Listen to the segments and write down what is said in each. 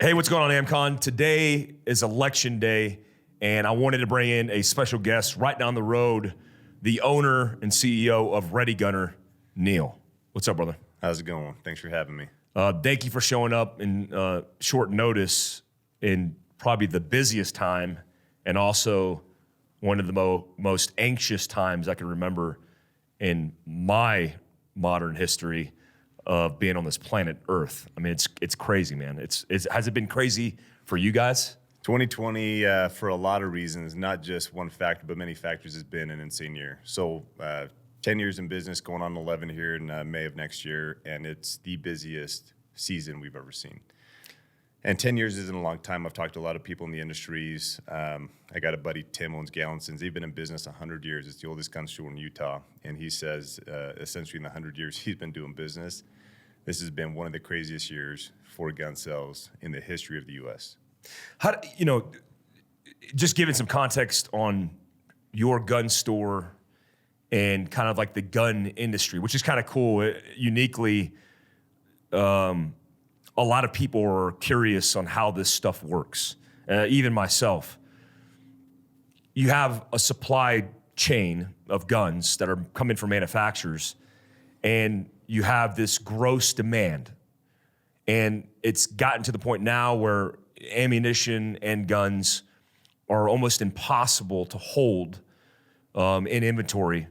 Hey, what's going on, Amcon? Today is election day, and I wanted to bring in a special guest right down the road, the owner and CEO of Ready Gunner, Neal. What's up, brother? How's it going? Thanks for having me. Thank you for showing up in short notice in probably the busiest time and also one of the most anxious times I can remember in my modern history of being on this planet Earth. I mean, it's crazy, man. Has it been crazy for you guys? 2020, for a lot of reasons, not just one factor, but many factors, has been an insane year. So 10 years in business, going on 11 here in May of next year, and it's the busiest season we've ever seen. And 10 years isn't a long time. I've talked to a lot of people in the industries. I got a buddy, Tim, owns Gallinsons. They've been in business 100 years. It's the oldest gun store in Utah. And he says, essentially in the 100 years he's been doing business, this has been one of the craziest years for gun sales in the history of the U.S. How, just giving some context on your gun store and kind of like the gun industry, which is kind of cool. Uniquely, a lot of people are curious on how this stuff works, even myself. You have a supply chain of guns that are coming from manufacturers, and you have this gross demand. And it's gotten to the point now where ammunition and guns are almost impossible to hold in inventory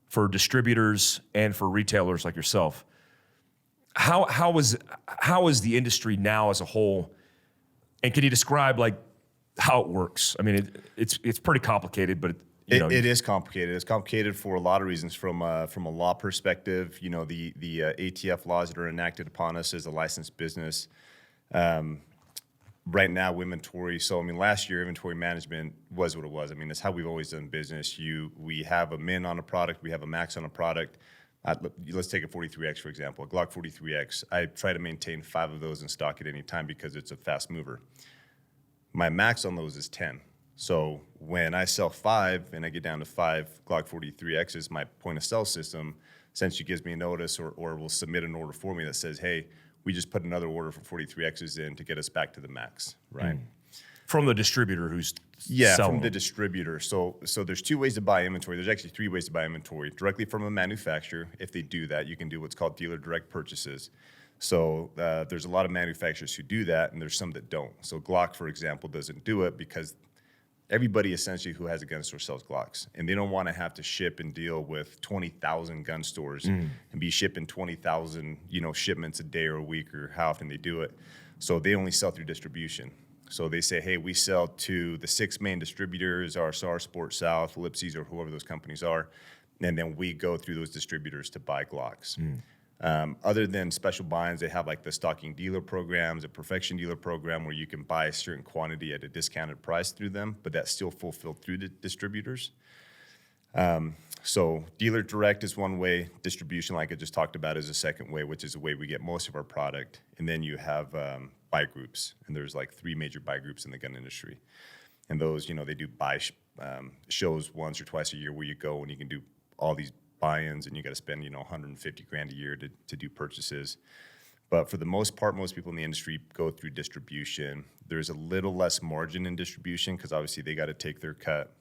for distributors and for retailers like yourself. How is the industry now as a whole? And can you describe like how it works? I mean, it's pretty complicated, but it is complicated. It's complicated for a lot of reasons. From a law perspective, the ATF laws that are enacted upon us as a licensed business. Right now, inventory. So I mean, last year inventory management was what it was. I mean, that's how we've always done business. We have a min on a product, we have a max on a product. Let's take a 43X, for example, a Glock 43X. I try to maintain 5 of those in stock at any time because it's a fast mover. My max on those is 10. So when I sell 5 and I get down to 5 Glock 43Xs, my point of sale system essentially gives me a notice or will submit an order for me that says, hey, we just put another order for 43Xs in to get us back to the max, right? From the distributor who's selling from the distributor. So there's 2 ways to buy inventory. There's actually 3 ways to buy inventory. Directly from a manufacturer. If they do that, you can do what's called dealer direct purchases. So there's a lot of manufacturers who do that, and there's some that don't. So Glock, for example, doesn't do it because everybody essentially who has a gun store sells Glocks, and they don't want to have to ship and deal with 20,000 gun stores and be shipping 20,000 shipments a day or a week or how often they do it. So they only sell through distribution. So they say, hey, we sell to the 6 main distributors, our SAR, Sport South, Lipsies, or whoever those companies are, and then we go through those distributors to buy Glocks. Other than special binds, they have like the stocking dealer programs, a perfection dealer program where you can buy a certain quantity at a discounted price through them, but that's still fulfilled through the distributors. So dealer direct is one way, distribution, like I just talked about, is a second way, which is the way we get most of our product. And then you have buy groups, and there's like 3 major buy groups in the gun industry. And those, they do buy shows once or twice a year where you go and you can do all these buy-ins, and you got to spend, $150,000 a year to do purchases. But for the most part, most people in the industry go through distribution. There's a little less margin in distribution because obviously they got to take their cut.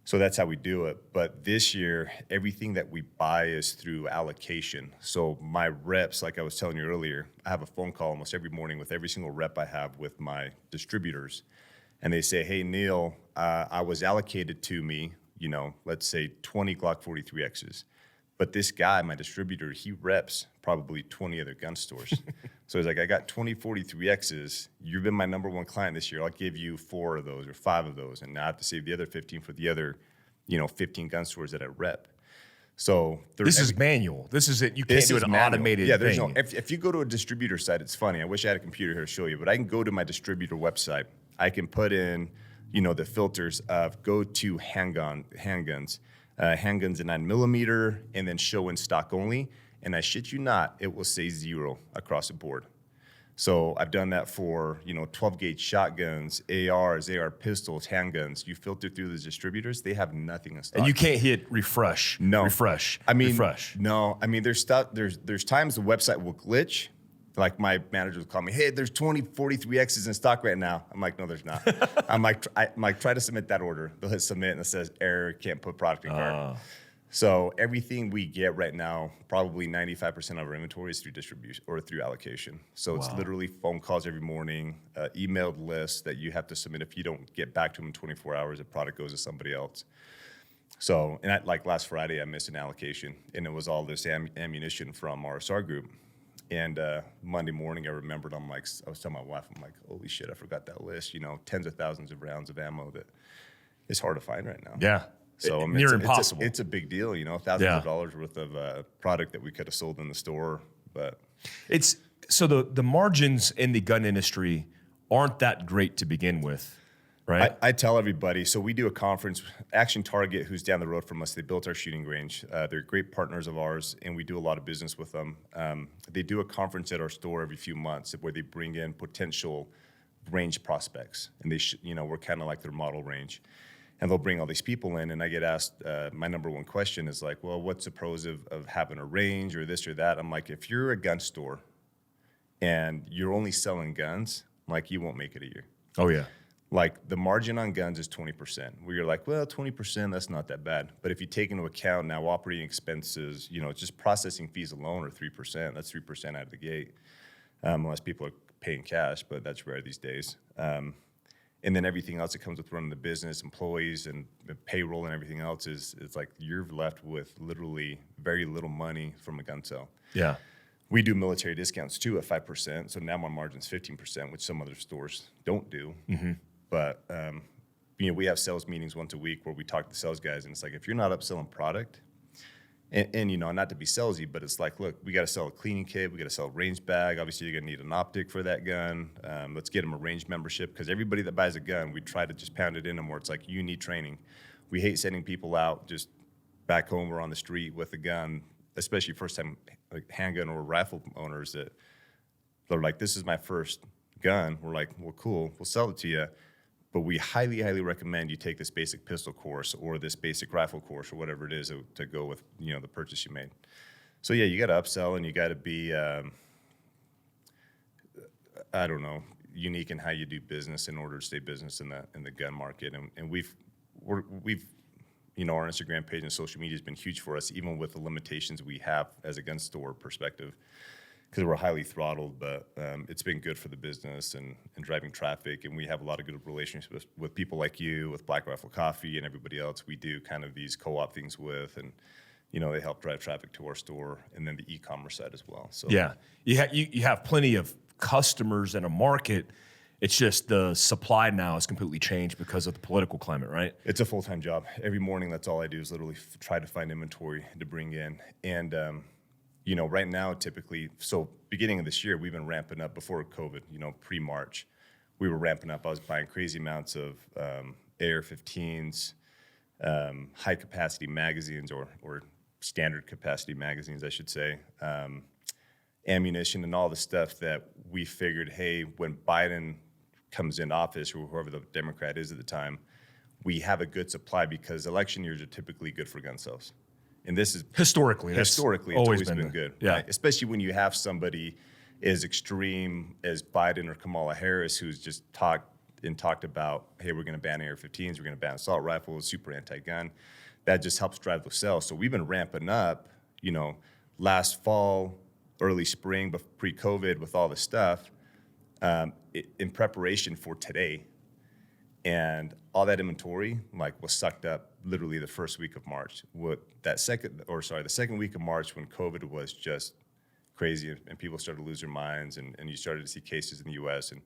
So that's how we do it. But this year, everything that we buy is through allocation. So my reps, like I was telling you earlier, I have a phone call almost every morning with every single rep I have with my distributors. And they say, hey, Neal, I was allocated to me, let's say 20 Glock 43Xs. But this guy, my distributor, he reps probably 20 other gun stores. So he's like, I got 20 43Xs. You've been my number 1 client this year. I'll give you 4 of those or 5 of those. And now I have to save the other 15 for the other, 15 gun stores that I rep. So this is manual. This is it. You can't do an automated thing. There's no. If you go to a distributor site, it's funny. I wish I had a computer here to show you, but I can go to my distributor website. I can put in, the filters of go to handguns, handguns at 9mm, and then show in stock only. And I shit you not, it will say 0 across the board. So I've done that for, 12 gauge shotguns, ARs, AR pistols, handguns. You filter through the distributors, they have nothing in stock. And you can't hit refresh. No. Refresh. I mean, refresh. No. I mean, there's stuff. There's times the website will glitch, Like my manager would call me, hey, there's 20 43Xs in stock right now. I'm like, no, there's not. I'm like, try to submit that order. They'll hit submit and it says error, can't put product in cart. So everything we get right now, probably 95% of our inventory is through distribution or through allocation. So it's literally phone calls every morning, emailed lists that you have to submit. If you don't get back to them in 24 hours, the product goes to somebody else. So, and like last Friday, I missed an allocation, and it was all this ammunition from our SAR group. And Monday morning, I remembered, I was telling my wife, I'm like, holy shit, I forgot that list. You know, tens of thousands of rounds of ammo that is hard to find right now. Yeah. So I mean, near impossible. It's a big deal, you know, thousands of dollars worth of product that we could have sold in the store. But it's so the margins in the gun industry aren't that great to begin with, right? I tell everybody, so we do a conference, Action Target, who's down the road from us, they built our shooting range. They're great partners of ours, and we do a lot of business with them. They do a conference at our store every few months where they bring in potential range prospects, and we're kind of like their model range. And they'll bring all these people in, and I get asked, my number one question is like, well, what's the pros of having a range or this or that? I'm like, if you're a gun store and you're only selling guns, like, you won't make it a year. Oh, yeah. Like, the margin on guns is 20%, where you're like, well, 20%, that's not that bad. But if you take into account now operating expenses, you know, just processing fees alone are 3%. That's 3% out of the gate, unless people are paying cash, but that's rare these days. And then everything else that comes with running the business, employees and payroll and everything else it's like you're left with literally very little money from a gun sale. Yeah. We do military discounts too at 5%. So now my margin's 15%, which some other stores don't do. Mm-hmm. But, we have sales meetings once a week where we talk to the sales guys, and it's like, if you're not upselling product, and not to be salesy, but it's like, look, we got to sell a cleaning kit, we got to sell a range bag. Obviously, you're going to need an optic for that gun. Let's get them a range membership, because everybody that buys a gun, we try to just pound it in them where it's like, you need training. We hate sending people out just back home or on the street with a gun, especially first-time like handgun or rifle owners that they're like, this is my first gun. We're like, well, cool, we'll sell it to you. But we highly, highly recommend you take this basic pistol course or this basic rifle course or whatever it is to go with, the purchase you made. So yeah, you got to upsell, and you got to be, unique in how you do business in order to stay business in the gun market. And we've our Instagram page and social media has been huge for us, even with the limitations we have as a gun store perspective, because we're highly throttled, but it's been good for the business and driving traffic. And we have a lot of good relationships with people like you, with Black Rifle Coffee and everybody else we do kind of these co-op things with. And, they help drive traffic to our store, and then the e-commerce side as well. So yeah, you have plenty of customers and a market. It's just the supply now has completely changed because of the political climate, right? It's a full-time job. Every morning, that's all I do is literally try to find inventory to bring in. And, right now, typically, so beginning of this year, we've been ramping up before COVID, pre-March. We were ramping up. I was buying crazy amounts of AR-15s, high-capacity magazines or standard capacity magazines, I should say, ammunition and all the stuff that we figured, hey, when Biden comes in office or whoever the Democrat is at the time, we have a good supply, because election years are typically good for gun sales. And this is historically it's always been good. Yeah. Right? Especially when you have somebody as extreme as Biden or Kamala Harris, who's just talked about, hey, we're going to ban AR-15s, we're going to ban assault rifles, super anti-gun. That just helps drive the sales. So we've been ramping up, last fall, early spring, but pre-COVID with all the stuff in preparation for today. And all that inventory was sucked up literally the first week of March. The second week of March, when COVID was just crazy and people started to lose their minds, and you started to see cases in the U.S. and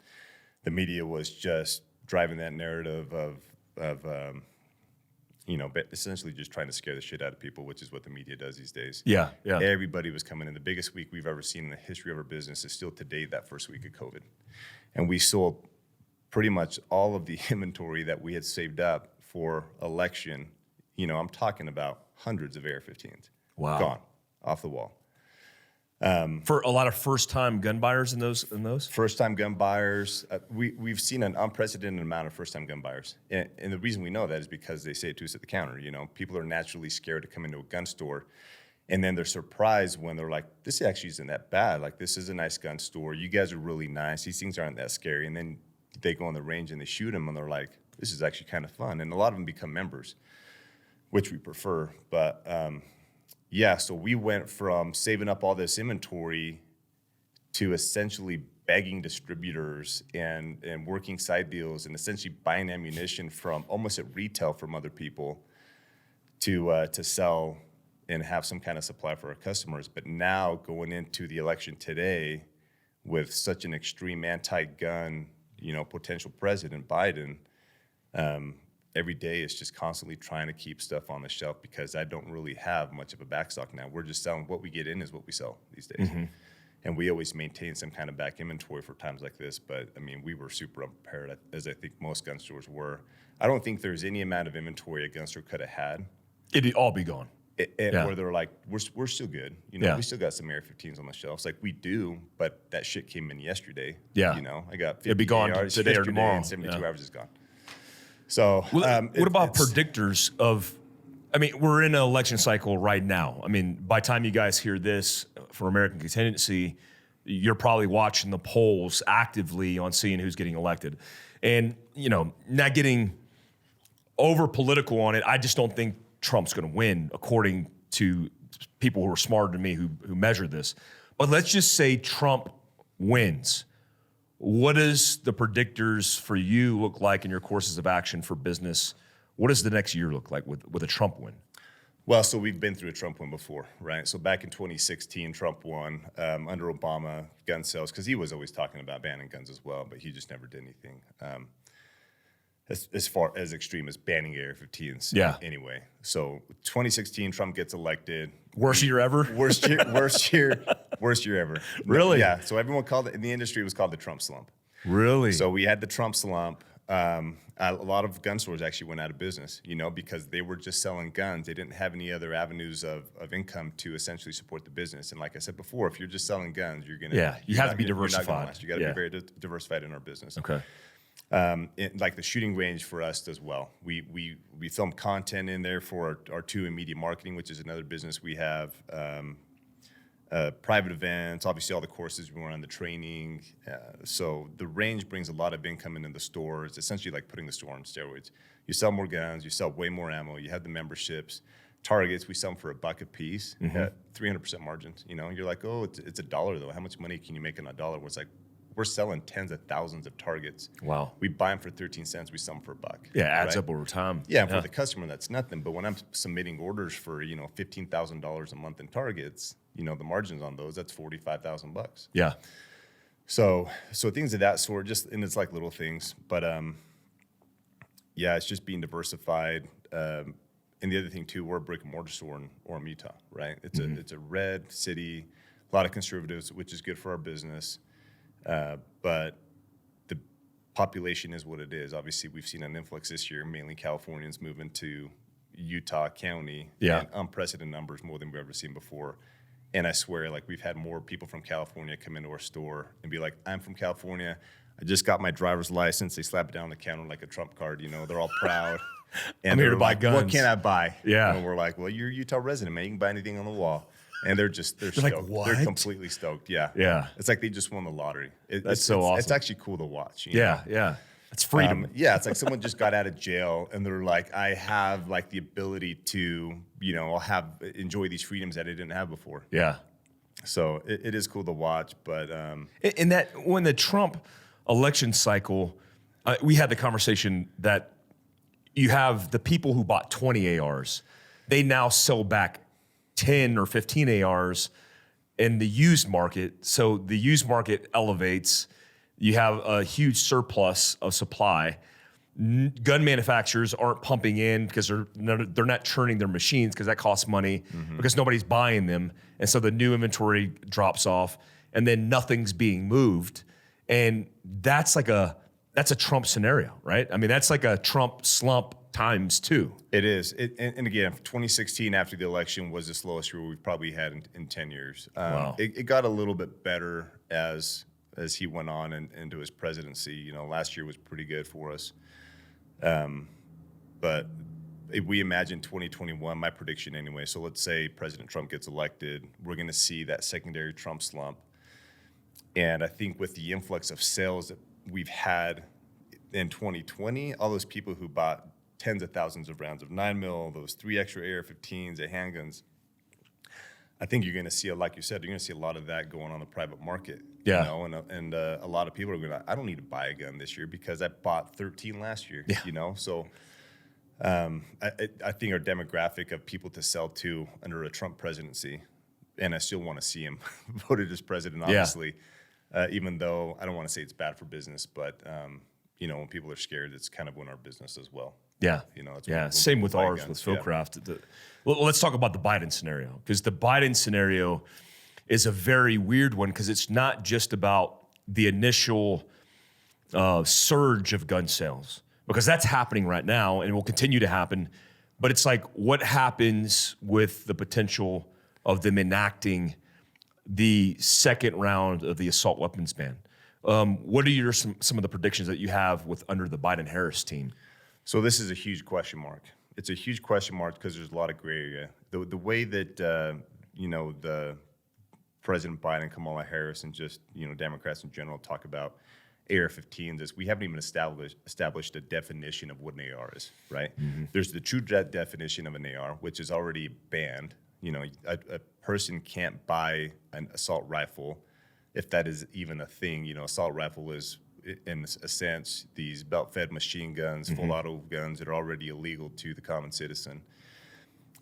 the media was just driving that narrative of essentially just trying to scare the shit out of people, which is what the media does these days. Yeah. Everybody was coming in. The biggest week we've ever seen in the history of our business is still to date that first week of COVID. And we sold pretty much all of the inventory that we had saved up for election. I'm talking about hundreds of AR-15s. Wow. Gone off the wall. For a lot of first-time gun buyers in those? First-time gun buyers. We've seen an unprecedented amount of first-time gun buyers. And the reason we know that is because they say it to us at the counter. People are naturally scared to come into a gun store. And then they're surprised when they're like, this actually isn't that bad. Like, this is a nice gun store. You guys are really nice. These things aren't that scary. And then they go on the range and they shoot them and they're like, this is actually kind of fun. And a lot of them become members, which we prefer. But yeah, so we went from saving up all this inventory to essentially begging distributors and working side deals and essentially buying ammunition from almost at retail from other people to sell and have some kind of supply for our customers. But now going into the election today with such an extreme anti-gun, potential President Biden, every day is just constantly trying to keep stuff on the shelf because I don't really have much of a backstock now. We're just selling what we get in is what we sell these days. Mm-hmm. And we always maintain some kind of back inventory for times like this. But I mean, we were super unprepared, as I think most gun stores were. I don't think there's any amount of inventory a gun store could have had. It'd all be gone. Where they're like, we're still good. We still got some AR-15s on the shelves. Like, we do, but that shit came in yesterday. Yeah. I got 50 It'd be gone ARs today or tomorrow. and 72 hours is gone. So what about predictors of, we're in an election cycle right now. By the time you guys hear this for American Contingency, you're probably watching the polls actively on seeing who's getting elected. And, not getting over political on it, I just don't think Trump's going to win, according to people who are smarter than me who measure this. But let's just say Trump wins. What does the predictors for you look like in your courses of action for business? What does the next year look like with a Trump win? Well, so we've been through a Trump win before, right? So back in 2016, Trump won under Obama, gun sales, because he was always talking about banning guns as well, but he just never did anything. As far as extreme as banning AR-15s. Yeah. Anyway, so 2016, Trump gets elected. Worst year ever? Worst year ever. Really? Yeah. So everyone called it, in the industry, it was called the Trump slump. Really? So we had the Trump slump. A lot of gun stores actually went out of business, because they were just selling guns. They didn't have any other avenues of income to essentially support the business. And like I said before, if you're just selling guns, you're going to... you have to be diversified. You got to be very diversified in our business. Okay. Like the shooting range for us does well. We film content in there for our two in media marketing, which is another business we have. Private events, obviously all the courses we run on, the training. So the range brings a lot of income into the store. It's essentially like putting the store on steroids. You sell more guns, you sell way more ammo, you have the memberships. Targets, we sell them for $1 a piece at 300% margins. You're like, oh, it's $1 though. How much money can you make on $1? Well, it's like, we're selling tens of thousands of targets. Wow. We buy them for 13 cents. We sell them for $1. Yeah, adds up over time. Yeah, and for the customer, that's nothing. But when I'm submitting orders for, $15,000 a month in targets, the margins on those, that's $45,000. Yeah. So things of that sort, and it's like little things. But, yeah, it's just being diversified. And the other thing, too, we're a brick and mortar store in Orem, Utah, right? It's a red city, a lot of conservatives, which is good for our business. But the population is what it is. Obviously, we've seen an influx this year, mainly Californians moving to Utah County. Yeah. And unprecedented numbers, more than we've ever seen before. And I swear, like, we've had more people from California come into our store and be like, I'm from California. I just got my driver's license. They slap it down on the counter like a Trump card. They're all proud. And I'm here to buy like, guns. What can I buy? Yeah. And we're like, well, you're a Utah resident, man. You can buy anything on the wall. And they're stoked. Like, what? They're completely stoked. Yeah. Yeah. It's like they just won the lottery. That's so awesome. It's actually cool to watch. Yeah. It's freedom. It's like someone just got out of jail and they're like, I have like the ability to, enjoy these freedoms that I didn't have before. Yeah. So it is cool to watch, but in that when the Trump election cycle, we had the conversation that you have the people who bought 20 ARs, they now sell back 10 or 15 ARs in the used market. So the used market elevates. You have a huge surplus of supply. Gun manufacturers aren't pumping in because they're not churning their machines because that costs money because nobody's buying them. And so the new inventory drops off and then nothing's being moved. And that's a Trump scenario, right? That's like a Trump slump times two. It is. And again, 2016 after the election was the slowest year we've probably had in 10 years. Wow. It got a little bit better as he went on into his presidency. Last year was pretty good for us. But if we imagine 2021, my prediction anyway. So let's say President Trump gets elected, we're going to see that secondary Trump slump. And I think with the influx of sales that we've had in 2020, all those people who bought tens of thousands of rounds of 9mm, those 3 extra AR-15s, the handguns, I think you're going to see, like you said, you're going to see a lot of that going on in the private market. Yeah. You know, and a lot of people are going to, I don't need to buy a gun this year because I bought 13 last year. Yeah. You know, so I think our demographic of people to sell to under a Trump presidency, and I still want to see him voted as president, obviously, even though I don't want to say it's bad for business, but you know, when people are scared, it's kind of when our business as well. Yeah. You know, that's yeah. Same with ours with Philcraft. Well, let's talk about the Biden scenario, because the Biden scenario is a very weird one, because it's not just about the initial surge of gun sales, because that's happening right now and will continue to happen. But it's like, what happens with the potential of them enacting the second round of the assault weapons ban? What are some of the predictions that you have with under the Biden-Harris team? So this is a huge question mark. It's a huge question mark because there's a lot of gray area. The way that you know, the President Biden, Kamala Harris, and just, you know, Democrats in general talk about AR-15s is we haven't even established a definition of what an AR is, right? Mm-hmm. There's the true definition of an AR, which is already banned. You know, a person can't buy an assault rifle, if that is even a thing. You know, assault rifle is, in a sense, these belt-fed machine guns, full auto guns that are already illegal to the common citizen.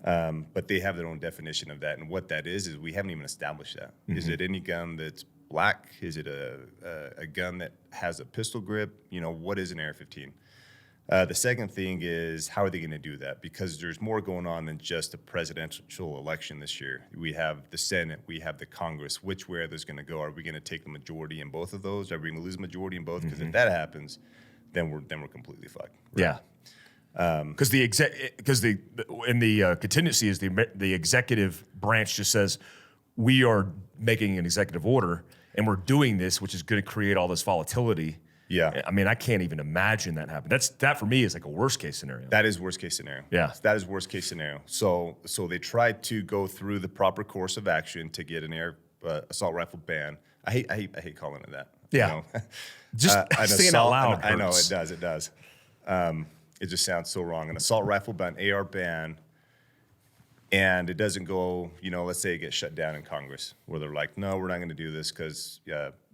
But they have their own definition of that, and what that is we haven't even established that. Is it any gun that's black? Is it a gun that has a pistol grip? You know, what is an AR-15? The second thing is, how are they going to do that? Because there's more going on than just a presidential election this year. We have the Senate, we have the Congress. Which way are those going to go? Are we going to take the majority in both of those? Are we going to lose the majority in both? Because if that happens, then we're completely fucked. Right? Yeah. Because in the contingency is the executive branch just says, we are making an executive order and we're doing this, which is going to create all this volatility. Yeah. I mean, I can't even imagine that happen. That for me is like a worst case scenario. That is worst case scenario. Yeah. That is worst case scenario. So they tried to go through the proper course of action to get an assault rifle ban. I hate calling it that. Yeah. You know? Just saying out loud. I know it does. It does. It just sounds so wrong. An assault rifle ban, AR ban, and it doesn't go, you know, let's say it gets shut down in Congress, where they're like, no, we're not going to do this because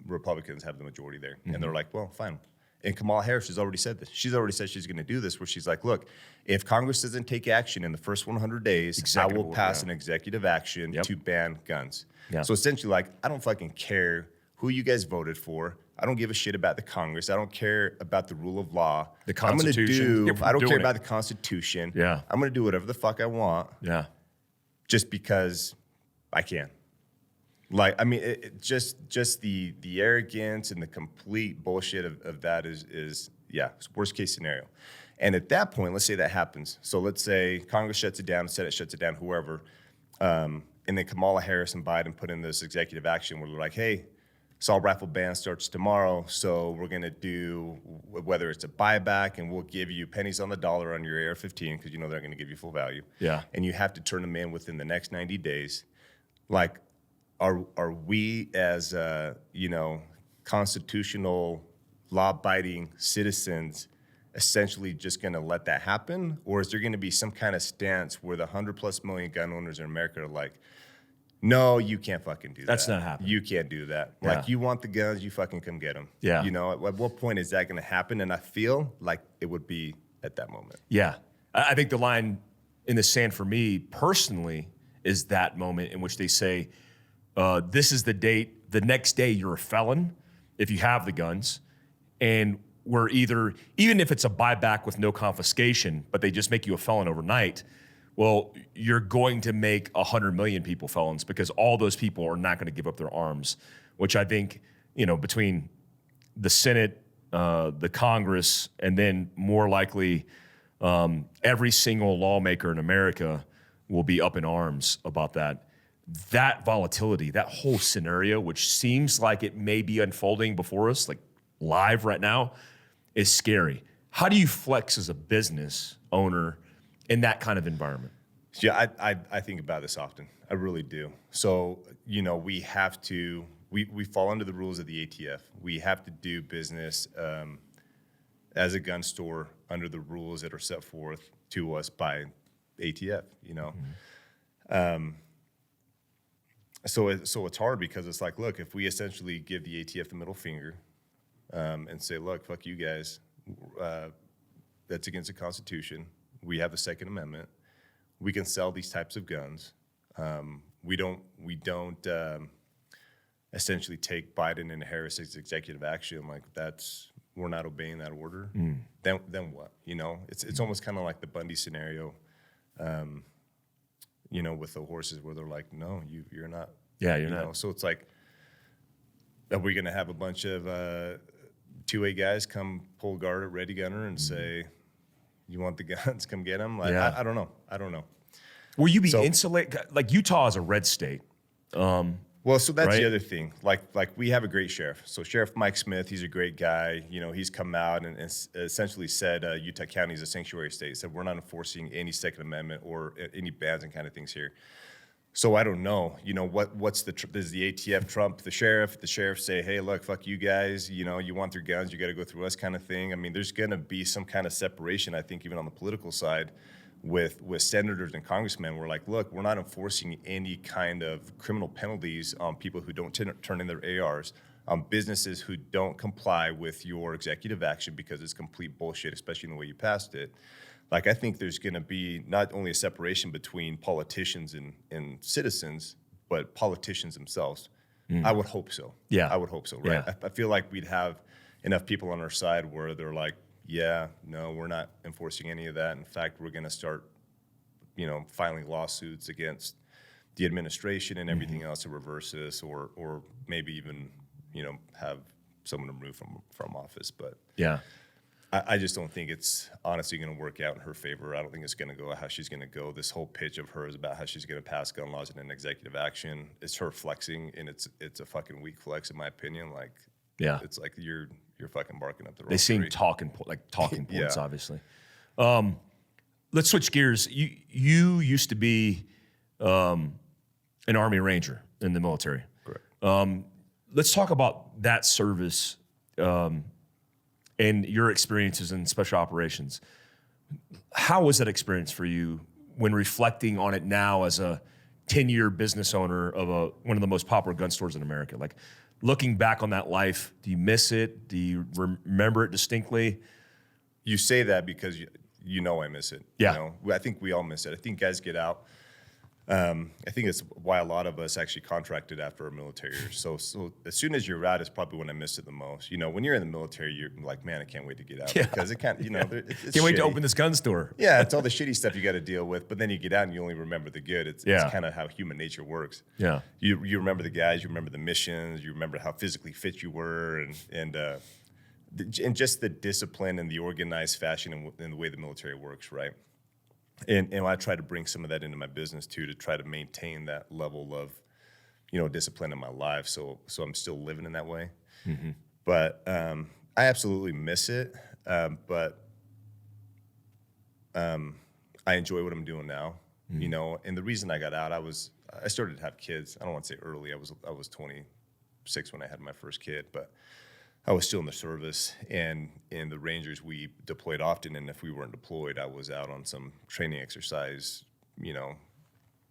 Republicans have the majority there. And they're like, well, fine. And Kamala Harris has already said this. She's already said she's going to do this, where she's like, look, if Congress doesn't take action in the first 100 days, I will pass an executive action to ban guns. Yeah. So essentially, like, I don't fucking care who you guys voted for. I don't give a shit about the Congress. I don't care about the rule of law. The Constitution. I don't care about the Constitution. Yeah. I'm going to do whatever the fuck I want. Yeah. Just because I can. Like, I mean, just the arrogance and the complete bullshit of that is worst case scenario. And at that point, let's say that happens. So let's say Congress shuts it down, Senate shuts it down, whoever, and then Kamala Harris and Biden put in this executive action where they're like, hey, assault rifle ban starts tomorrow, so we're going to do, whether it's a buyback, and we'll give you pennies on the dollar on your AR-15, because you know they're going to give you full value. Yeah. And you have to turn them in within the next 90 days. Like, are we as, you know, constitutional, law-abiding citizens essentially just going to let that happen? Or is there going to be some kind of stance where the 100+ million gun owners in America are like, no, you can't fucking do that. That's not happening. You can't do that. Yeah. Like, you want the guns, you fucking come get them. Yeah. You know, at what point is that going to happen? And I feel like it would be at that moment. Yeah. I think the line in the sand for me personally is that moment in which they say, this is the date, the next day you're a felon if you have the guns. And we're either, even if it's a buyback with no confiscation, but they just make you a felon overnight, well, you're going to make 100 million people felons, because all those people are not going to give up their arms, which I think, you know, between the Senate, the Congress, and then more likely every single lawmaker in America will be up in arms about that. That volatility, that whole scenario, which seems like it may be unfolding before us, like live right now, is scary. How do you flex as a business owner in that kind of environment? Yeah, I think about this often. I really do. So, we have to, we fall under the rules of the ATF. We have to do business as a gun store under the rules that are set forth to us by ATF, So it's hard because it's like, look, if we essentially give the ATF the middle finger and say, look, fuck you guys, that's against the Constitution. We have the Second Amendment. We can sell these types of guns. We don't essentially take Biden and Harris's executive action like we're not obeying that order. Then what? It's almost kind of like the Bundy scenario. With the horses where they're like, no, you're not. Yeah, you're not. So it's like, are we going to have a bunch of 2A guys come pull guard at Ready Gunner and say, you want the guns, come get them? Like, Yeah. I don't know. Will you be insulated? Like Utah is a red state. Well, so that's Right? the other thing. Like we have a great sheriff. So Sheriff Mike Smith, he's a great guy. He's come out and essentially said Utah County is a sanctuary state. He said we're not enforcing any Second Amendment or any bans and kind of things here. So I don't know. What's does the ATF trump the sheriff? The sheriff say, hey, look, fuck you guys. You want their guns, you got to go through us, kind of thing. I mean, there's going to be some kind of separation. I think even on the political side. With senators and congressmen, we're like, look, we're not enforcing any kind of criminal penalties on people who don't turn in their ARs, on businesses who don't comply with your executive action because it's complete bullshit, especially in the way you passed it. Like, I think there's going to be not only a separation between politicians and citizens, but politicians themselves. I would hope so. Yeah. I would hope so, right? Yeah. I feel like we'd have enough people on our side where they're like, yeah, no, we're not enforcing any of that. In fact, we're going to start, filing lawsuits against the administration and everything else to reverse this, or maybe even, have someone removed from office. But Yeah. I just don't think it's honestly going to work out in her favor. I don't think it's going to go how she's going to go. This whole pitch of hers about how she's going to pass gun laws in an executive action, it's her flexing, and it's a fucking weak flex, in my opinion. Like, Yeah. it's like you're fucking barking up the wrong They seem tree. talking points, Yeah. obviously. Let's switch gears. You used to be an Army Ranger in the military. Correct. Let's talk about that service and your experiences in special operations. How was that experience for you when reflecting on it now as a 10-year business owner of one of the most popular gun stores in America? Like, looking back on that life, do you miss it? Do you remember it distinctly? You say that because I miss it. Yeah. I think we all miss it. I think guys get out. I think it's why a lot of us actually contracted after our military years. So as soon as you're out is probably when I missed it the most. When you're in the military, you're like, man, I can't wait to get out because it can't. It's Can't wait to shitty. open this gun store. Yeah, it's all the shitty stuff you got to deal with. But then you get out and you only remember the good. It's Yeah. kind of how human nature works. Yeah. You remember the guys, you remember the missions, you remember how physically fit you were, and just the discipline and the organized fashion and the way the military works, right? And I try to bring some of that into my business too, to try to maintain that level of, discipline in my life. So I'm still living in that way. Mm-hmm. But I absolutely miss it. But I enjoy what I'm doing now. And the reason I got out, I started to have kids. I don't want to say early. I was 26 when I had my first kid, but I was still in the service, and in the Rangers, we deployed often, and if we weren't deployed, I was out on some training exercise,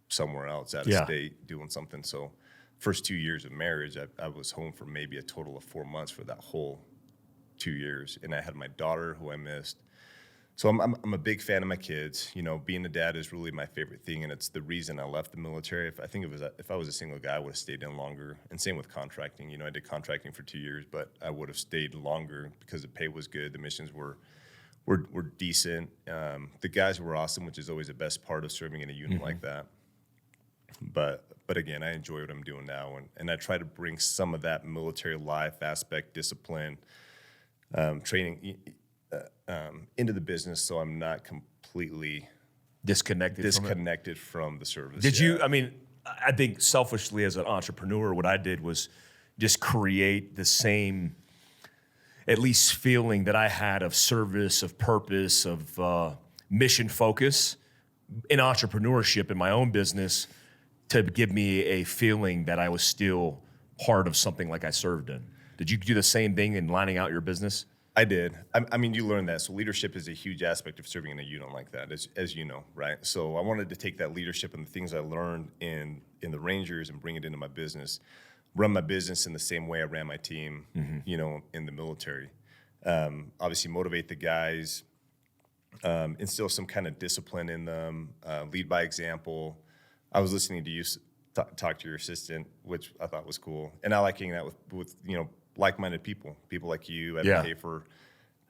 somewhere else out of state doing something. So first 2 years of marriage, I was home for maybe a total of 4 months for that whole 2 years, and I had my daughter who I missed. So I'm a big fan of my kids. Being a dad is really my favorite thing, and it's the reason I left the military. If I was a single guy, I would have stayed in longer. And same with contracting. I did contracting for 2 years, but I would have stayed longer because the pay was good. The missions were decent. The guys were awesome, which is always the best part of serving in a unit like that. But again, I enjoy what I'm doing now, and I try to bring some of that military life aspect, discipline, training. Into the business, so I'm not completely disconnected from the service. Did you? I mean, I think selfishly as an entrepreneur, what I did was just create the same, at least feeling that I had of service, of purpose, of mission focus in entrepreneurship in my own business to give me a feeling that I was still part of something like I served in. Did you do the same thing in lining out your business? I did. I mean, you learn that. So leadership is a huge aspect of serving in a unit like that, as you know, right? So I wanted to take that leadership and the things I learned in the Rangers and bring it into my business, run my business in the same way I ran my team, in the military. Obviously motivate the guys, instill some kind of discipline in them, lead by example. I was listening to you talk to your assistant, which I thought was cool. And I like hanging out with like-minded people like you advocate for,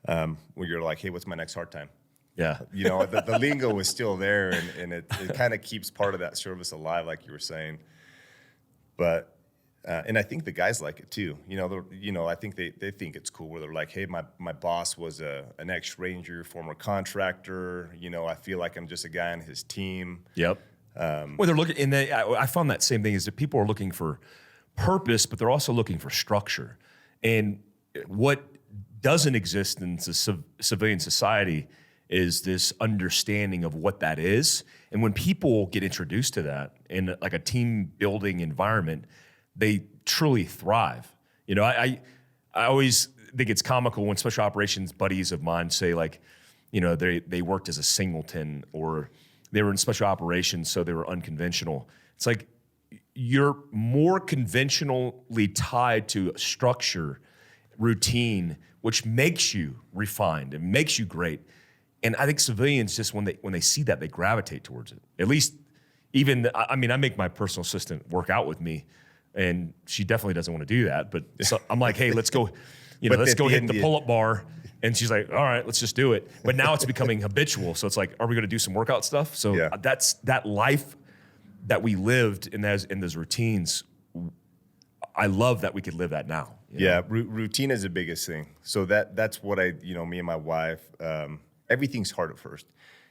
where you're like, hey, what's my next hard time? Yeah. The lingo is still there, and it kind of keeps part of that service alive, like you were saying. But, and I think the guys like it too. I think they think it's cool where they're like, hey, my boss was an ex-Ranger, former contractor. I feel like I'm just a guy on his team. Yep. Well, they're looking, and I found that same thing is that people are looking for purpose, but they're also looking for structure. And what doesn't exist in civilian society is this understanding of what that is. And when people get introduced to that in like a team building environment, they truly thrive. I always think it's comical when special operations buddies of mine say like, they worked as a singleton or they were in special operations, so they were unconventional. It's like, you're more conventionally tied to structure, routine, which makes you refined and makes you great. And I think civilians just when they see that, they gravitate towards it. At least, I make my personal assistant work out with me, and she definitely doesn't want to do that. But so I'm like, hey, let's go, let's go hit the pull-up bar. And she's like, all right, let's just do it. But now it's becoming habitual. So it's like, are we going to do some workout stuff? So that's that life that we lived in those routines. I love that we could live that now. Routine is the biggest thing. So that's what me and my wife, everything's hard at first.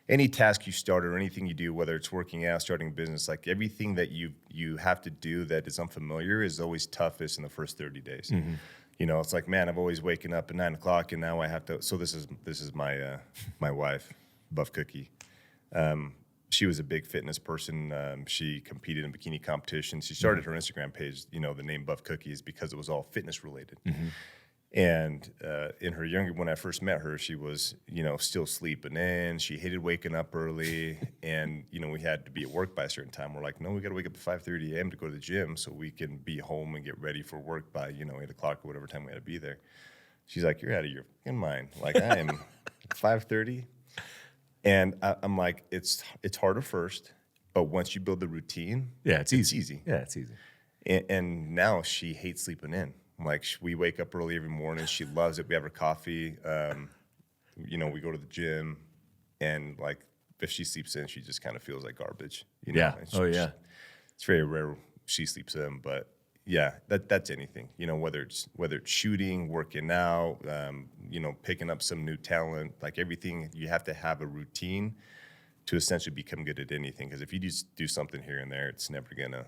Any task you start or anything you do, whether it's working out, starting a business, like everything that you have to do that is unfamiliar is always toughest in the first 30 days. Mm-hmm. It's like, man, I've always waken up at 9 o'clock and now I have to. So this is my my wife, Buff Cookie. She was a big fitness person. She competed in bikini competitions. She started her Instagram page. The name Buff Cookie is because it was all fitness related. Mm-hmm. And in her when I first met her, she was, still sleeping in. She hated waking up early, and we had to be at work by a certain time. We're like, no, we got to wake up at 5:30 a.m. to go to the gym so we can be home and get ready for work by 8 o'clock or whatever time we had to be there. She's like, you're out of your fucking mind. Like I am 5:30, and I'm like, it's hard at first, but once you build the routine, it's easy. Yeah, it's easy. And now she hates sleeping in. Like we wake up early every morning. She loves it. We have her coffee. We go to the gym, and like if she sleeps in, she just kind of feels like garbage. Yeah. It's very rare she sleeps in, but yeah, that's anything. Whether it's shooting, working out, picking up some new talent, like everything, you have to have a routine to essentially become good at anything. Because if you just do something here and there, it's never gonna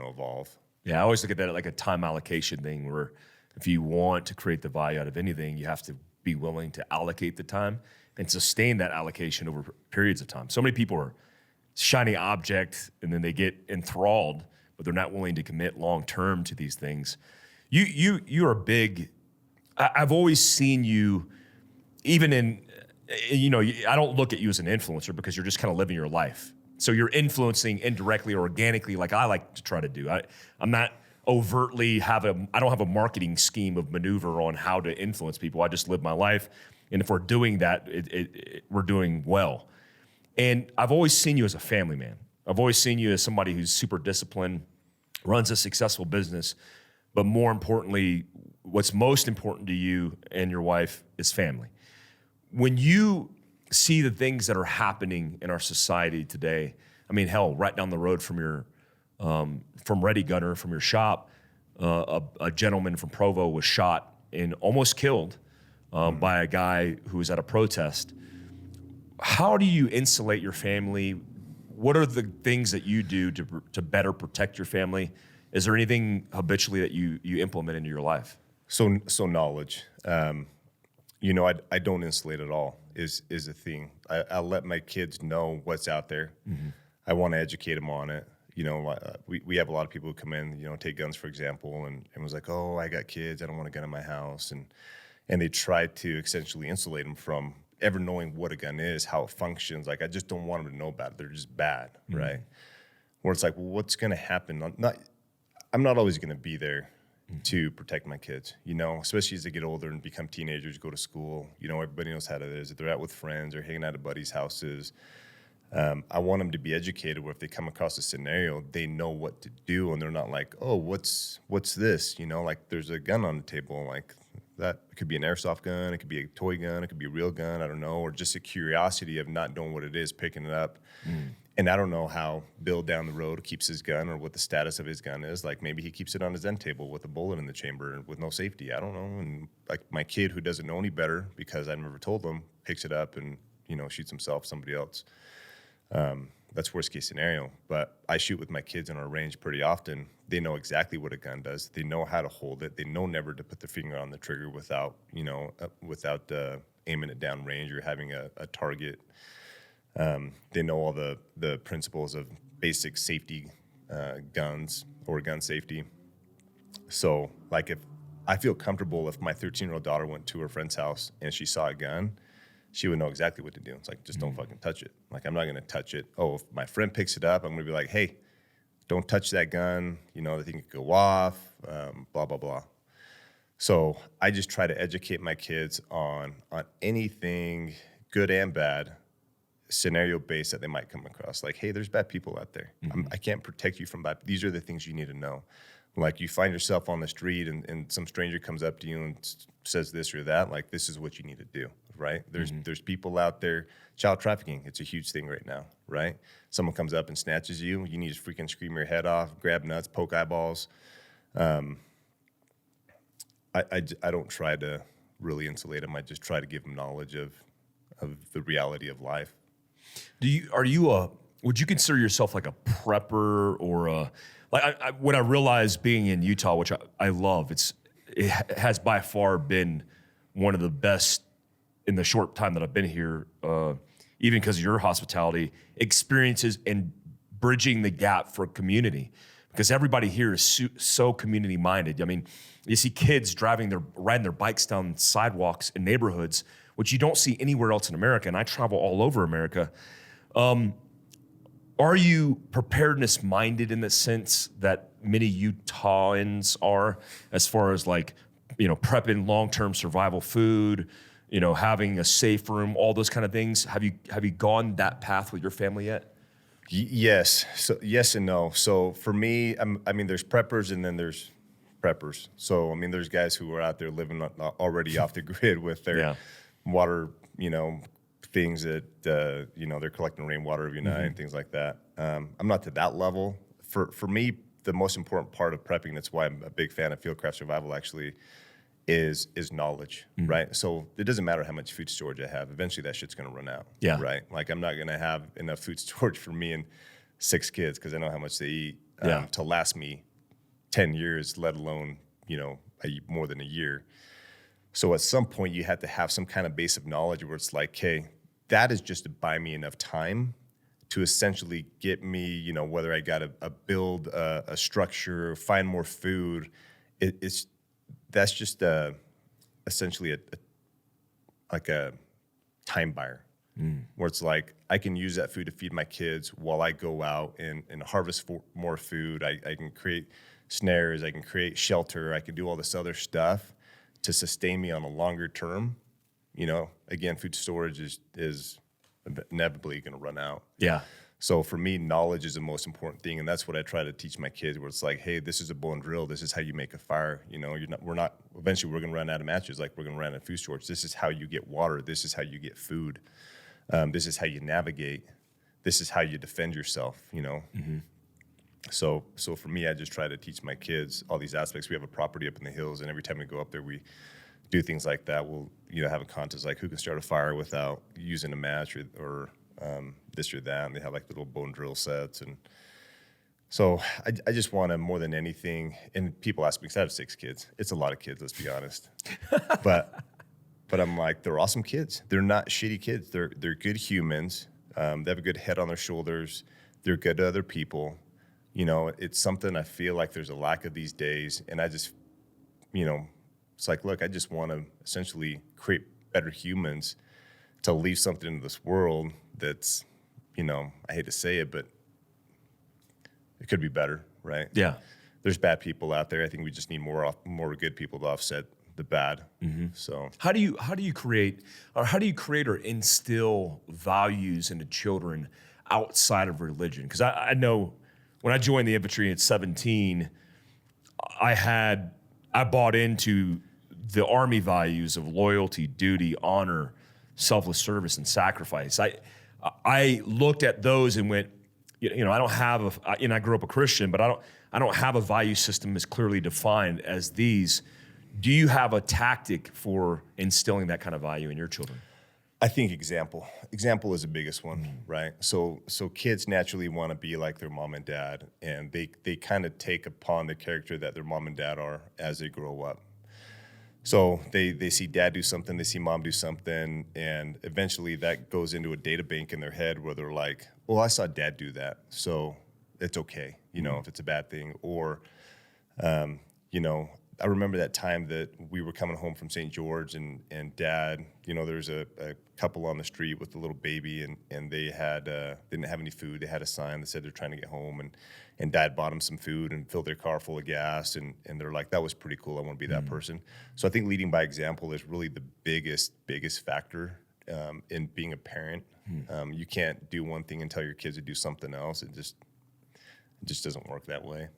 evolve. Yeah, I always look at that like a time allocation thing where if you want to create the value out of anything, you have to be willing to allocate the time and sustain that allocation over periods of time. So many people are shiny object and then they get enthralled, but they're not willing to commit long-term to these things. You're a big, I've always seen you, even in, I don't look at you as an influencer because you're just kind of living your life. So you're influencing indirectly or organically, like I like to try to do. I'm not overtly I don't have a marketing scheme of maneuver on how to influence people. I just live my life, and if we're doing that, we're doing well. And I've always seen you as a family man. I've always seen you as somebody who's super disciplined, runs a successful business, but more importantly, what's most important to you and your wife is family. When you see the things that are happening in our society today. I mean, hell, right down the road from your, from Ready Gunner, from your shop, a gentleman from Provo was shot and almost killed by a guy who was at a protest. How do you insulate your family? What are the things that you do to better protect your family? Is there anything habitually that you implement into your life? So knowledge. I don't insulate at all is a thing. I let my kids know what's out there. I want to educate them on it. We have a lot of people who come in, take guns, for example, and was like, oh, I got kids, I don't want a gun in my house. And they try to essentially insulate them from ever knowing what a gun is, how it functions. Like, I just don't want them to know about it. They're just bad, right? Where it's like, well, what's going to happen? I'm not always going to be there to protect my kids, especially as they get older and become teenagers, go to school. Everybody knows how it is. If they're out with friends or hanging out at buddies' houses, I want them to be educated where if they come across a scenario, they know what to do, and they're not like, oh, what's this? Like, there's a gun on the table, like that. It could be an airsoft gun, it could be a toy gun, it could be a real gun, I don't know, or just a curiosity of not knowing what it is, picking it up. And I don't know how Bill down the road keeps his gun or what the status of his gun is. Like, maybe he keeps it on his end table with a bullet in the chamber with no safety. I don't know. And like, my kid, who doesn't know any better because I never told him, picks it up and, shoots himself, somebody else. That's worst case scenario. But I shoot with my kids in our range pretty often. They know exactly what a gun does. They know how to hold it. They know never to put their finger on the trigger without aiming it down range or having a target. They know all the principles of basic safety, guns or gun safety. So, like, if I feel comfortable if my 13-year-old daughter went to her friend's house and she saw a gun, she would know exactly what to do. It's like, just don't fucking touch it. Like, I'm not going to touch it. Oh, if my friend picks it up, I'm going to be like, hey, don't touch that gun. The thing could go off, blah, blah, blah. So I just try to educate my kids on anything good and bad, scenario-based, that they might come across. Like, hey, there's bad people out there. I can't protect you from bad. These are the things you need to know. Like, you find yourself on the street and some stranger comes up to you and says this or that. Like, this is what you need to do, right? There's people out there. Child trafficking, it's a huge thing right now, right? Someone comes up and snatches you. You need to freaking scream your head off, grab nuts, poke eyeballs. I don't try to really insulate them. I just try to give them knowledge of the reality of life. Would you consider yourself like a prepper or what I realized being in Utah, which I love, it has by far been one of the best in the short time that I've been here, even because of your hospitality experiences and bridging the gap for community, because everybody here is so community minded. I mean, you see kids riding their bikes down sidewalks in neighborhoods, which you don't see anywhere else in America. And I travel all over America. Are you preparedness minded in the sense that many Utahns are, as far as like, prepping long-term survival food, having a safe room, all those kind of things? Have you gone that path with your family yet? Yes. So yes and no. So for me, there's preppers and then there's preppers. So there's guys who are out there living already off the grid with their water, things that they're collecting rainwater every night and things like that. I'm not to that level. For me, the most important part of prepping, that's why I'm a big fan of fieldcraft survival, actually, is knowledge, right? So it doesn't matter how much food storage I have. Eventually, that shit's going to run out, right? Like, I'm not going to have enough food storage for me and 6 kids because I know how much they eat to last me 10 years, let alone more than a year. So at some point, you have to have some kind of base of knowledge where it's like, hey, that is just to buy me enough time to essentially get me, whether I got to build a structure, find more food. That's just essentially a time buyer, where it's like, I can use that food to feed my kids while I go out and harvest more food. I can create snares, I can create shelter, I can do all this other stuff to sustain me on a longer term. Again, food storage is inevitably going to run out. Yeah. So for me, knowledge is the most important thing, and that's what I try to teach my kids. Where it's like, hey, this is a bow and drill. This is how you make a fire. Eventually, we're going to run out of matches. Like, we're going to run out of food storage. This is how you get water. This is how you get food. This is how you navigate. This is how you defend yourself. So for me, I just try to teach my kids all these aspects. We have a property up in the hills, and every time we go up there, we do things like that. We'll have a contest like who can start a fire without using a match or this or that. And they have like little bone drill sets. And so I just want to, more than anything, and people ask me, because I have 6 kids. It's a lot of kids, let's be honest. But But I'm like, they're awesome kids. They're not shitty kids. They're good humans. They have a good head on their shoulders. They're good to other people. You know, it's something I feel like there's a lack of these days. And I just, you know, it's like, look, I just want to essentially create better humans to leave something into this world that's, you know, I hate to say it, but it could be better, right? Yeah. There's bad people out there. I think we just need more good people to offset the bad. So How do you create or instill values into children outside of religion? Because I know when I joined the infantry at 17, I bought into the Army values of loyalty, duty, honor, selfless service, and sacrifice. I looked at those and went, you know, I don't have I grew up a Christian, but I don't have a value system as clearly defined as these. Do you have a tactic for instilling that kind of value in your children? I think example is the biggest one, right? So kids naturally want to be like their mom and dad, and they kind of take upon the character that their mom and dad are as they grow up. So they see dad do something, they see mom do something, and eventually that goes into a data bank in their head where they're like, well, I saw dad do that, so it's okay, you know, if it's a bad thing. Or, you know, I remember that time that we were coming home from St. George and dad, you know, there's a couple on the street with a little baby and they didn't have any food. They had a sign that said they're trying to get home and dad bought them some food and filled their car full of gas. And they're like, that was pretty cool. I want to be that person. So I think leading by example is really the biggest factor in being a parent. You can't do one thing and tell your kids to do something else. It just doesn't work that way.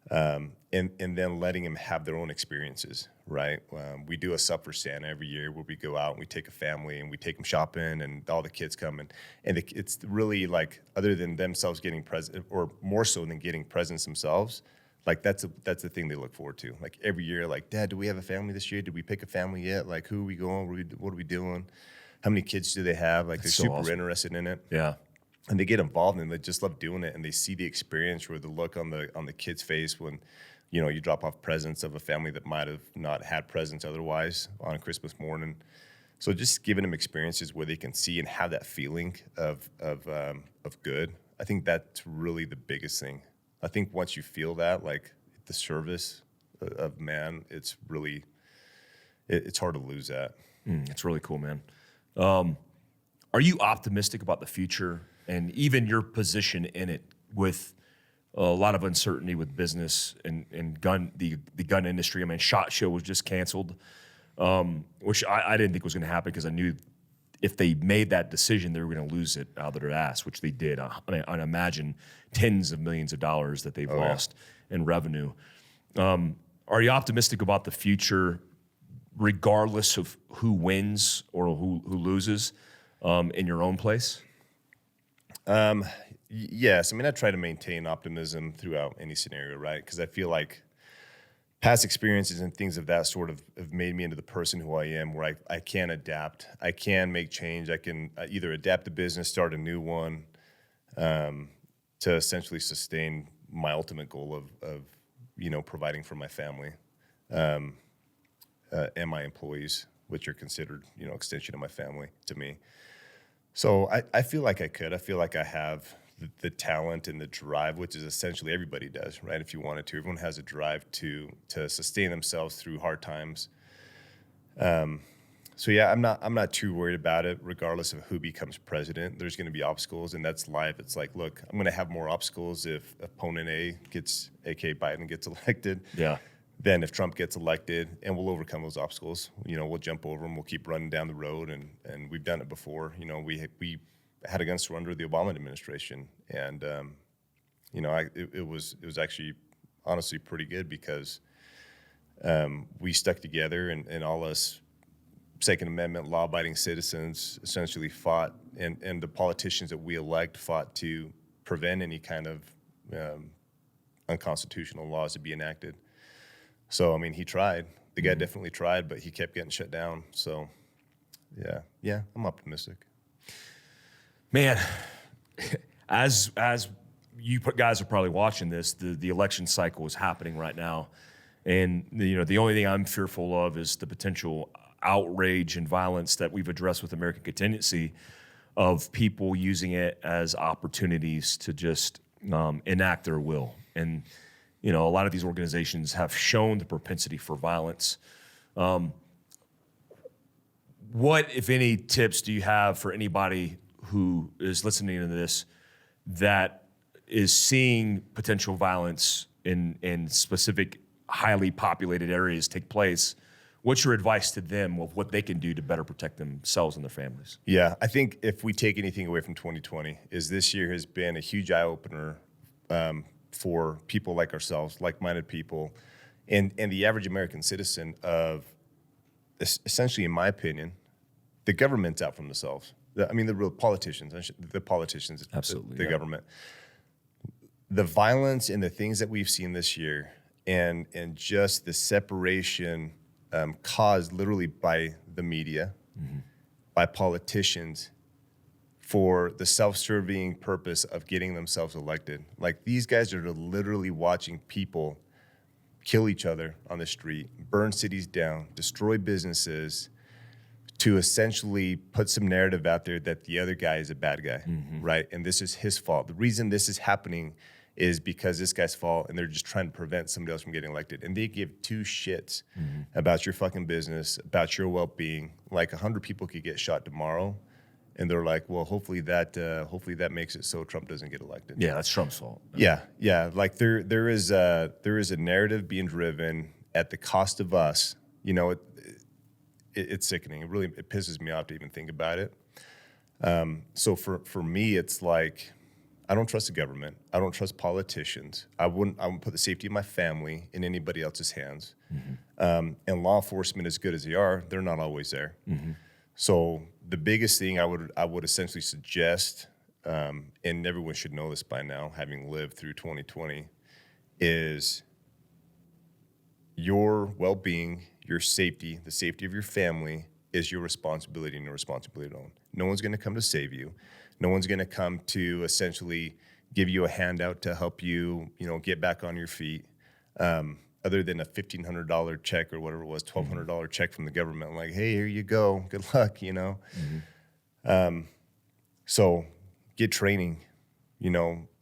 And then letting them have their own experiences, right? We do a Sup for Santa every year where we go out and we take a family and we take them shopping and all the kids come and it's really like, other than themselves getting present, or more so than getting presents themselves, like that's the thing they look forward to. Like every year, like, Dad, do we have a family this year? Did we pick a family yet? Like, who are we going? What are we doing? How many kids do they have? Like, they're so super awesome. interested in it. Yeah. And they get involved and they just love doing it, and they see the experience, where the look on the kid's face when, you know, you drop off presents of a family that might have not had presents otherwise on Christmas morning. So just giving them experiences where they can see and have that feeling of good. I think that's really the biggest thing. I think once you feel that, like the service of man, it's really it's hard to lose that. It's really cool, man. Are you optimistic about the future and even your position in it, with a lot of uncertainty with business and the gun industry? I mean, SHOT Show was just canceled, which I didn't think was going to happen, because I knew if they made that decision, they were going to lose it out of their ass, which they did. I imagine tens of millions of dollars that they've lost in revenue. Are you optimistic about the future, regardless of who wins or who loses in your own place? Yes. I mean, I try to maintain optimism throughout any scenario, right? Because I feel like past experiences and things of that sort have made me into the person who I am, where I can adapt. I can make change. I can either adapt the business, start a new one, to essentially sustain my ultimate goal of you know, providing for my family and my employees, which are considered, you know, extension of my family to me. So I feel like I could. I feel like I have the talent and the drive, which is essentially everybody does, right? If you wanted to, everyone has a drive to sustain themselves through hard times. So yeah, I'm not too worried about it. Regardless of who becomes president, there's going to be obstacles, and that's life. It's like, look, I'm going to have more obstacles if opponent A gets, aka Biden, gets elected. Yeah. Then if Trump gets elected, and we'll overcome those obstacles. You know, we'll jump over them. We'll keep running down the road, and we've done it before. You know, we had a gun store under the Obama administration, and you know, it was actually honestly pretty good, because we stuck together, and all us Second Amendment law-abiding citizens essentially fought, and the politicians that we elect fought to prevent any kind of unconstitutional laws to be enacted. So, I mean, he tried. The guy definitely tried, but he kept getting shut down. So, yeah, I'm optimistic. Man, as you guys are probably watching this, the election cycle is happening right now. And, you know, the only thing I'm fearful of is the potential outrage and violence that we've addressed with American Contingency, of people using it as opportunities to just enact their will. And, a lot of these organizations have shown the propensity for violence. What, if any, tips do you have for anybody who is listening to this that is seeing potential violence in specific highly populated areas take place? What's your advice to them of what they can do to better protect themselves and their families? Yeah, I think if we take anything away from 2020, is this year has been a huge eye-opener for people like ourselves, like-minded people, and the average American citizen of, essentially, in my opinion, the government's out for themselves. The real politicians, Absolutely, the yeah. government. The violence and the things that we've seen this year, and just the separation caused literally by the media, by politicians, for the self-serving purpose of getting themselves elected. Like, these guys are literally watching people kill each other on the street, burn cities down, destroy businesses, to essentially put some narrative out there that the other guy is a bad guy, right? And this is his fault. The reason this is happening is because this guy's fault, and they're just trying to prevent somebody else from getting elected. And they give two shits about your fucking business, about your well-being. Like, 100 people could get shot tomorrow, and they're like, well, hopefully that makes it so Trump doesn't get elected. Yeah, that's Trump's fault. Yeah. Like, there is a narrative being driven at the cost of us. It's sickening. It pisses me off to even think about it. So for me, it's like, I don't trust the government. I don't trust politicians. I wouldn't put the safety of my family in anybody else's hands. And law enforcement, as good as they are, they're not always there. So the biggest thing I would essentially suggest, and everyone should know this by now, having lived through 2020, is your well-being, your safety, the safety of your family is your responsibility and your responsibility alone. No one's going to come to save you. No one's going to come to essentially give you a handout to help you, get back on your feet, other than a $1,500 check or whatever it was, $1,200 check from the government. Like, hey, here you go. Good luck, So get training,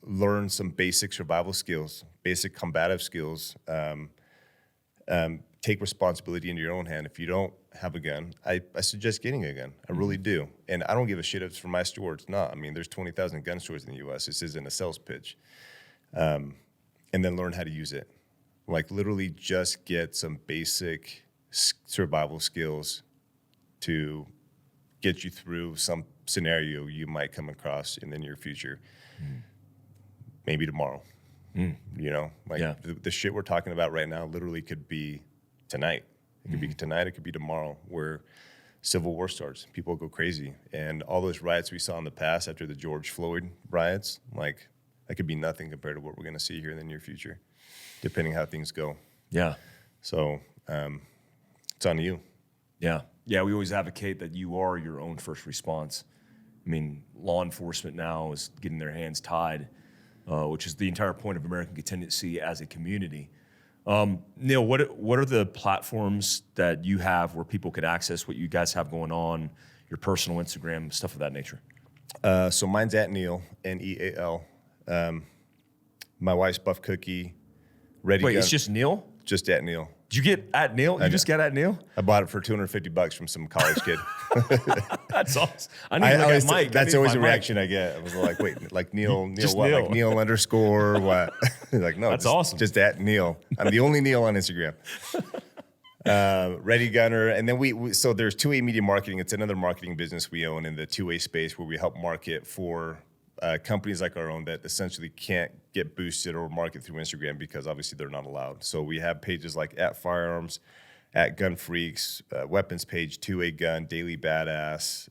learn some basic survival skills, basic combative skills. Take responsibility into your own hand. If you don't have a gun, I suggest getting a gun. I really do. And I don't give a shit if it's from my store or it's not. There's 20,000 gun stores in the U.S. This isn't a sales pitch. And then learn how to use it. Like, literally just get some basic survival skills to get you through some scenario you might come across in the near future. Maybe tomorrow. The shit we're talking about right now literally could be tonight. It could be tonight, it could be tomorrow, where civil war starts. People go crazy. And all those riots we saw in the past after the George Floyd riots, like, that could be nothing compared to what we're going to see here in the near future, depending how things go. Yeah. So it's on you. Yeah. Yeah, we always advocate that you are your own first response. Law enforcement now is getting their hands tied, which is the entire point of American Contingency as a community. Neal, what are the platforms that you have where people could access what you guys have going on, your personal Instagram, stuff of that nature? So mine's at Neal, Neal. My wife's Buff Cookie. Ready. Wait, it's just Neal? Just at Neal. Did you get at Neal? You just got at Neal? I bought it for $250 from some college kid. That's awesome. I need to look at Mike. That's always the reaction I get. I was like, wait, like Neal Just what? Neal. Like Neal _ what? Like, no, that's awesome. Just at Neal. I'm the only Neal on Instagram. Ready Gunner. And then so there's 2A Media Marketing. It's another marketing business we own in the 2A space where we help market for companies like our own that essentially can't get boosted or market through Instagram because obviously they're not allowed. So we have pages like at Firearms, at Gun Freaks, weapons page, 2A Gun, Daily Badass,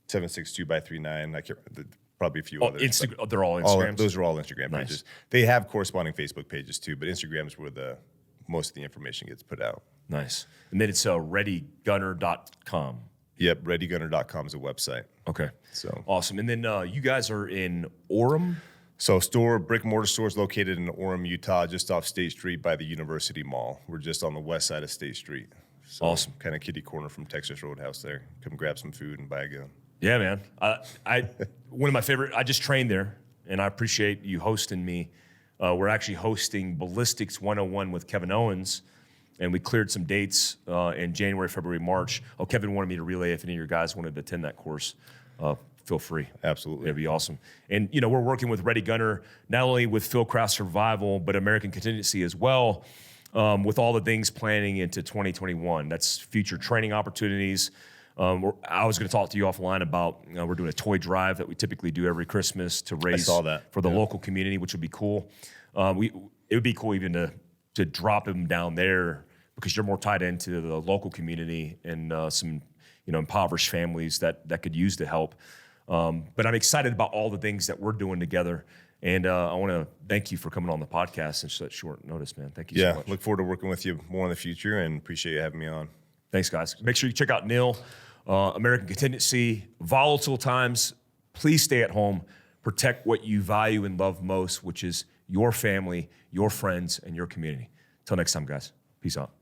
762x39, probably a few others. They're all Instagrams? Those are all Instagram pages. They have corresponding Facebook pages too, but Instagram is where most of the information gets put out. Nice. And then it's readygunner.com. Yep, readygunner.com is a website. Okay. So awesome. And then you guys are in Orem? So brick and mortar store is located in Orem, Utah, just off State Street by the University Mall. We're just on the west side of State Street. So Awesome. Kind of kitty corner from Texas Roadhouse there. Come grab some food and buy a gun. Yeah, man. One of my favorite. I just trained there, and I appreciate you hosting me. We're actually hosting Ballistics 101 with Kevin Owens, and we cleared some dates in January, February, March. Oh, Kevin wanted me to relay if any of your guys wanted to attend that course. Feel free. Absolutely. It'd be awesome. And, we're working with Ready Gunner, not only with Fieldcraft Survival, but American Contingency as well, with all the things planning into 2021. That's future training opportunities. I was going to talk to you offline about, we're doing a toy drive that we typically do every Christmas to raise for the local community, which would be cool. It would be cool even to drop them down there because you're more tied into the local community and some, impoverished families that could use the help. But I'm excited about all the things that we're doing together. And I want to thank you for coming on the podcast in such short notice, man. Thank you so much. Look forward to working with you more in the future and appreciate you having me on. Thanks, guys. Make sure you check out Neal, American Contingency. Volatile times, please stay at home. Protect what you value and love most, which is your family, your friends, and your community. Till next time, guys. Peace out.